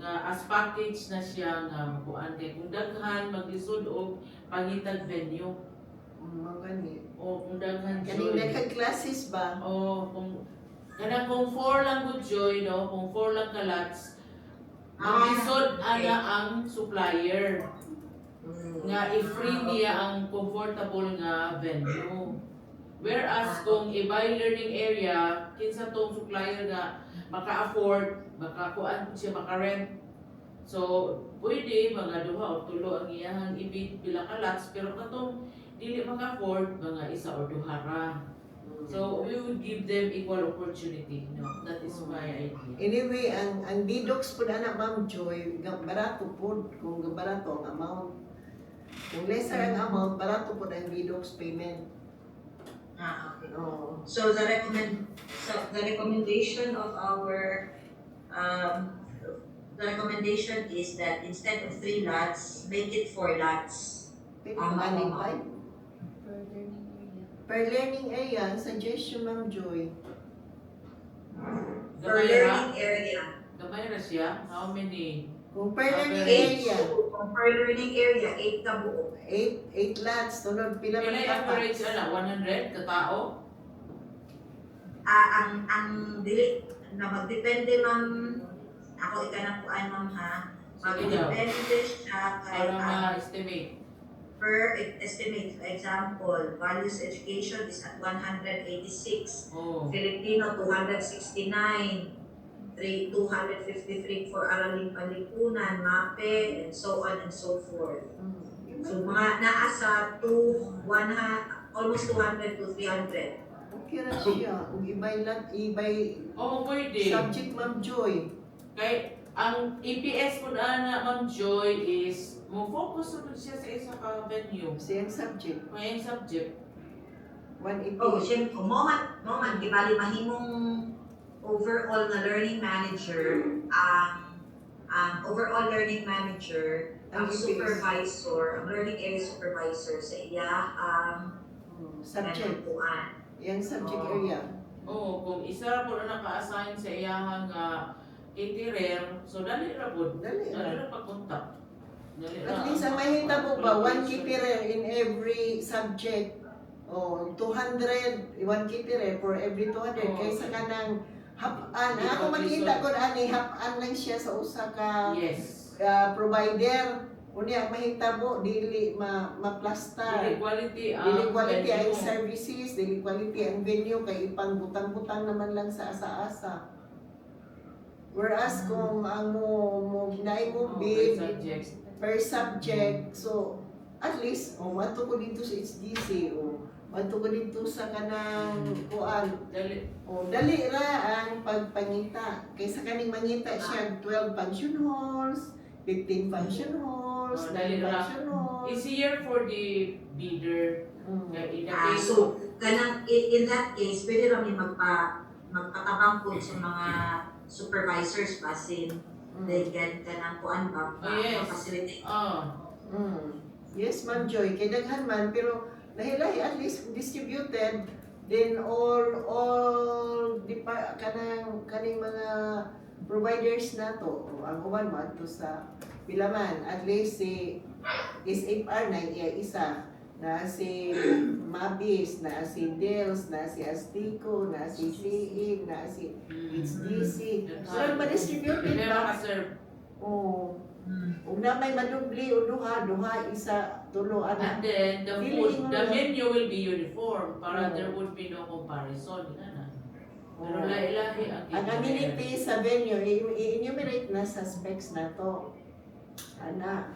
nga as package na siya nga kuan kay kung daghan maglisod og pangitag venue. Magani. O kung daghan Kaning joy. nagka-classes ba? O kung kanang kung 4 lang good joy no, kung 4 lang ka lots, maglisod ana ang supplier. Nga i-free niya ang comfortable nga venue. Whereas kung i-buy learning area, kinsa tong supplier nga maka-afford, makakuan siya maka-rent. So, pwede mga duha o tulo ang iyahang ibig pila ka lots, pero katong dili maka-afford mga isa o duha ra. So, we would give them equal opportunity, no? That is my idea. Anyway, ang bidox po na Ma'am Joy, barato po kung barato ang amount. Kung lesser ang amount, barato po ang bidox payment. Okay. Oh. So the recommendation of our the recommendation is that instead of 3 lots, make it 4 lots. Pwede po aning 5. Per learning area, ang suggestion Ma'am Joy. Per Gamay ra? learning area. Gamay ra siya? How many? Kung per learning Average. area, Per learning area, 8 ka buo. 8 lots, tunod pila man Pila ka average ana? 100 ka tao? Ang dili na magdepende ma'am, ako ikanang kuan ma'am ha. Magdepende siya kay Para ma-estimate. per estimate. For example, values education is at 186. Oh. Filipino 269, 253 for Araling Panlipunan, MAPE, and so on and so forth. So mga naasa almost 200 to 300. Okay na siya. Kung ibay Oh, pwede. subject Ma'am Joy. Kay ang EPS po na Ma'am Joy is mo focus na siya sa isa ka venue. Siyang subject. May subject. 180. Oh, siyempre, moment, di bali mahimong overall na learning manager, ang overall learning manager, ang Ang EPS. supervisor, ang learning area supervisor sa iya, Subject. kuan. Yang subject Oh. area. Oo, kung isa po na naka-assign sa iyahang caterer, so dali ra po. Dali Dali ra. ra pag-contact. Dali ra. At least ang mahita mo ba, 1 keeper in every subject. Oh, 200, 1 keeper for every 200. Oh. Kaysa ka ng hap-an. Di Ako pa makita lisod. ko na hap-an lang siya sa usa ka Yes. provider. Unya mahita mo, dili ma-plaster. Dili quality ang Dili quality ang venue. services, dili quality ang venue, kay ipang butang-butang naman lang sa asa-asa. Whereas kung ang mo ginay mo Oh, may bid subjects. per subject, so at least mato ko dito sa HDC mato ko dito sa kanang kuan Dali. dali ra ang pagpangita kaysa kaning mangita siya 12 function halls, 15 function halls, Oh, 9 dali ra. function halls. Easier for the bidder. Mm. Kaya in the Ah, case so, kanang, in that case, pwede rin magpatabang po sa mga supervisors basin. They get kanang kuan ba, Oh, yes. facilitate. Yes, Ma'am Joy, kay daghan man pero lahi-lahi at least distributed then all kaning mga providers nato ang uban man to sa Pilaman at least si SFR na iya isa na si Mabis, na si Dels, na si Astico, na si CIG, na si HDC. So, ma-distributed May ba? makaserve. Oo. Kung na may madubli o duha, isa, tulo, And anak. then the Feeling food, mo the lang. menu will be uniform para Oo. there would be no comparison. Pero Oo. lahi-lahi Ang amenity sa venue, i-enumerate na sa specs na to. Anak.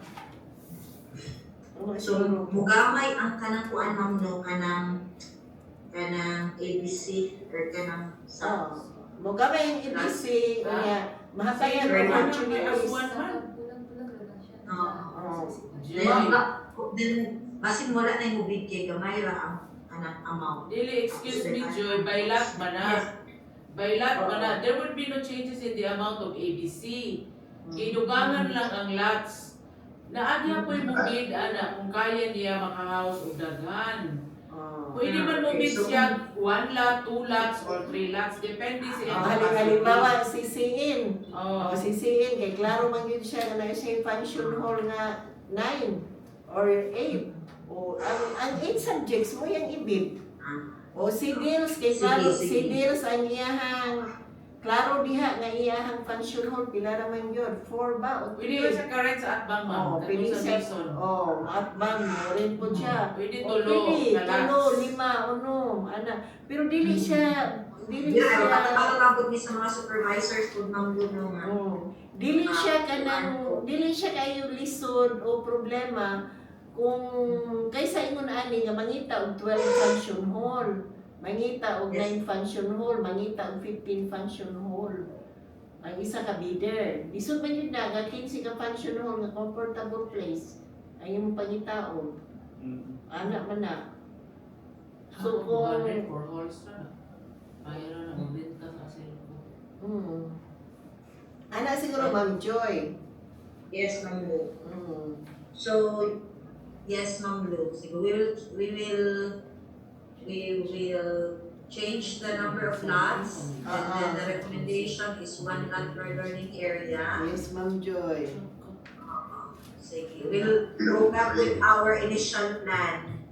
So, mugamay ang kanang kuan ma'am no, kanang ABC or kanang sa Mo gamay yung EBC, niya, mahatayan Sige, ang As opportunities. one man. then basin wala na yung mubig kay gamay ra ang kanang amount. Dili, excuse me, Joy, by lot man na. By lot man na. There would be no changes in the amount of ABC. Inugangan lang ang lots. Naagya po yung bid, ana, kung kaya niya makahouse o daghan. Pwede man mo bid siya 1 lot, 2 lots, or 3 lots. Depende sa iyang Halimbawa, sisiin. Oh. Sisiin. Kay klaro man yun siya na siya function hall nga 9 or 8. O, ang 8 subjects mo yung ibig. O si Dils, kay klaro, si Dils ang iyahang, klaro diha nga iyahang function hall, pila naman yun? 4 ba? O Pwede ba siya current sa atbang, ma'am? Oh, pwede Katong sa siya. Bison. At bang, mo rin po siya. Pwede O, tulo, pwede, kalats. 5, 6, ana. Pero dili siya, dili Yeah, siya, pagkakabot ni sa mga supervisors kung nanggulo nga. dili siya dili siya kayo lisod o problema kung kaysa ingon ani nga mangita og 12 function hall, mangita og 9 function hall, mangita og 15 function hall. Ang isa ka bidder. Lisod man yun na, nga 15 ka function hall nga comfortable place. Ang imong pangitaon. Anak man na. So, kung- 200 for halls na. Kaya na magbenta sa cellphone. Ana siguro Ma'am Joy. Yes, Ma'am Lu. So, yes, Ma'am Lu. So we will change the number of lots, and then the recommendation is 1 lot per learning area. Yes, Ma'am Joy. Sige, we'll go back with our initial plan.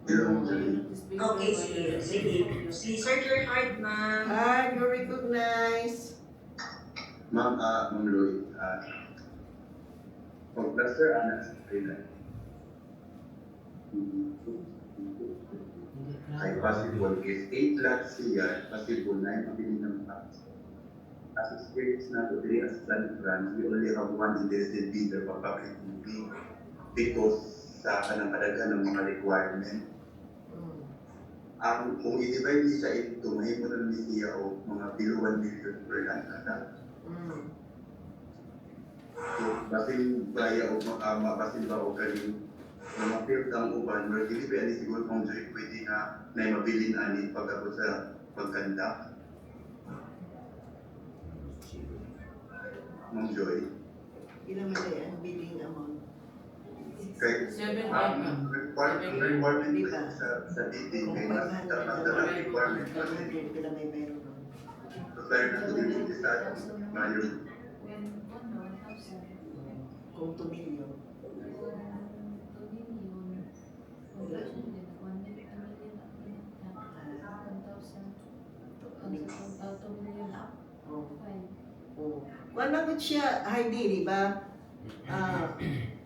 Okay, sige. Si Sir Gerhard, ma'am. You recognize. Ma'am, Ma'am Lloyd, cluster anak sa Thailand. Ay possible is 8 lots siya, possible 9 mabiling ng lots. As experience na to today as San Fran, we only have one interested bidder for public movie because sa kanang kadaghan ng mga requirement. Kung i-divide niya siya into, mahimo na niya o mga below 1 million per land kada. So, basin baya o basin ba o kaling mga field ang uban, pero dili ba ani siguro kung Joy pwede na mabilin ani pagkabot sa pagkanda. Ma'am Joy. Ilan man ay ang bidding amount? Kay 7 ang requirement Diba? sa bidding Kung kay mas 500, requirement. 500, pila may meron nun? So, tayo na ito sa ngayon. Kung 2 million. Kung nagot siya, Heidi, di ba?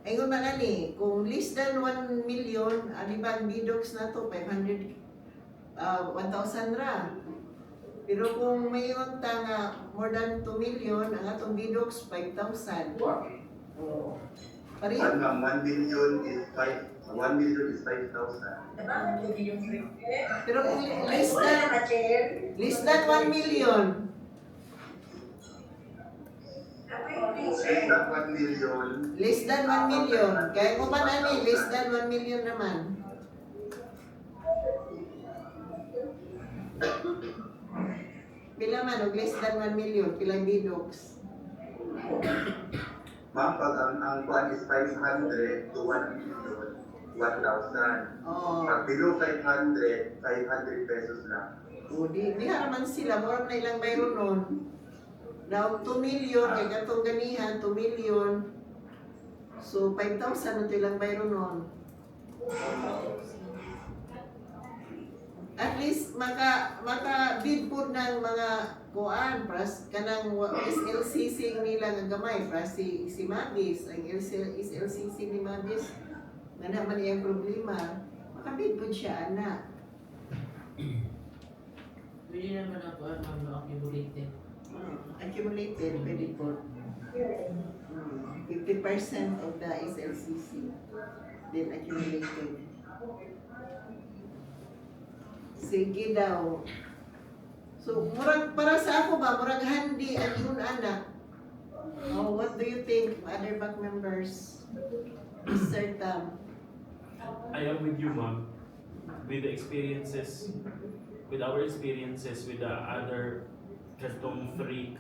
Ayun man ani, kung less than 1 million, di ba ang bidox na to, 500, 1,000 ra. Pero kung may ta nga more than 2 million, ang atong bidox 5,000. Oo. Pareho. Ma'am, 1 million is 5,000. Pero kung less than 1 million, less than 1 million. Kaya kung man ani, less than 1 million naman. Pila man, og less than 1 million, pilang bidox. Ma'am, pag ang kuan is 500 to 1 million, 1,000. Oo. Pag below 500, 500 pesos lang. O, di haraman sila, mura na ilang mayroon nun. Now, 2 million, kaya katong ganihan, 2 million. So, 5,000 na ito ilang mayroon nun. At least, maka-bid po ng mga kuan, pras, kanang SLCC nila nga gamay, pras si Mabis, ang SLCC ni Mabis, nga naman iyang problema, makabid po siya, anak. Pwede naman ako accumulated. Accumulated, pwede po. 50% of the SLCC, then accumulated. Sige daw. So, murag, para sa ako ba, murag handi ang yun anak. Oh, what do you think, other back members? Mr. Tam. I am with you, ma'am. With the experiences, with our experiences with the other katong 2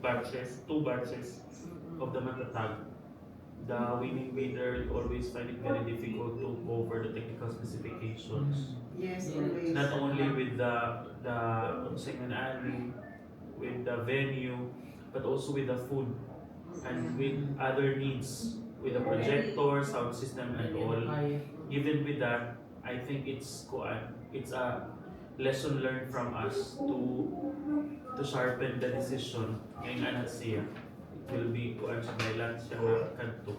batches of the matatag. the winning bidder always find it very difficult to cover the technical specifications. Yes, Yeah. always. Not only with the segment alley, with the venue, but also with the food and with other needs, with the projector, sound system, and all. Even with that, I think it's a lesson learned from us to sharpen the decision ngayong anak siya. It will be kuan sa bailan siya nga kadto.